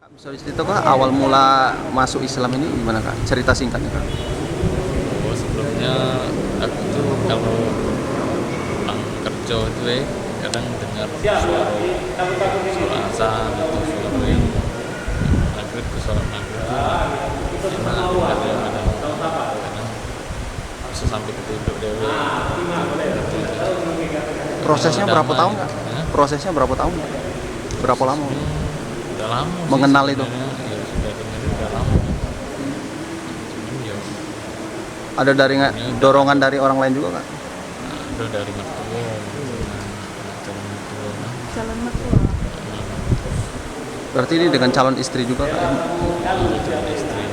Bisa cerita Kak, awal mula masuk Islam ini gimana Kak? Cerita singkatnya Kak. Oh, sebelumnya aku tuh kalau pulang kerja itu kadang dengar suara azan atau suara yang maghrib ke sholat maghrib tuh enak kadang bisa sampai ketidur dewe. Prosesnya berapa tahun Kak? Ya. Prosesnya berapa tahun? Berapa lama? Udah lama sih Mengenal itu? ya sudah dengar udah lama. Cuman ya Ada dorongan dari orang lain juga Kak? ada dari mertua, calon mertua. Calon mertua. Berarti ini dengan calon istri juga Kak? Calon istri.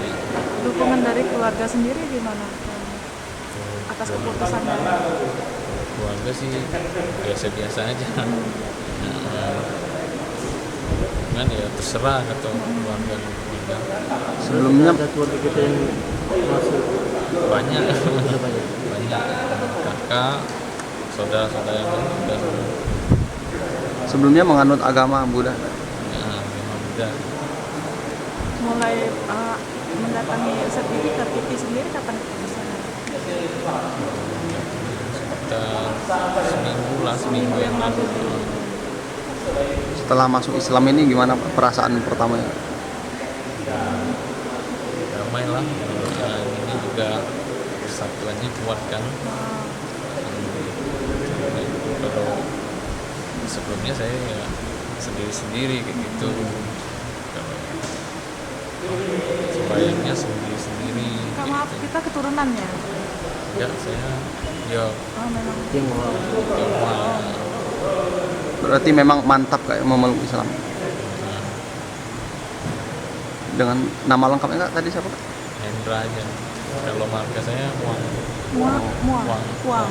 Dukungan dari keluarga sendiri gimana? Atas keputusannya. Keluarga sih biasa-biasa aja. Cuman ya terserah kata keluarga. Sebelumnya keluarga kita yang masuk Banyak banyak. kakak, saudara-saudara yang udah sebelumnya menganut agama Buddha. memang udah Mulai mendatangi Ustadz Didi ke TV sendiri kapan keputusannya? sekitar seminggu yang lalu. Setelah masuk Islam ini gimana Pak, perasaan pertamanya? Damai lah. Ini juga persatuannya kuat kan. Kalau sebelumnya saya ya sendiri-sendiri kayak gitu. Kalau sembahyangnya sendiri-sendiri. Kak, maaf, gitu. kita keturunannya. Enggak, saya ya Oh, memang. Tionghoa. Berarti memang mantap kayak memeluk Islam. Dengan nama lengkapnya Kak tadi siapa Kak? Hendra aja. Kalau marga saya Muang. Muang. Muang. Muang.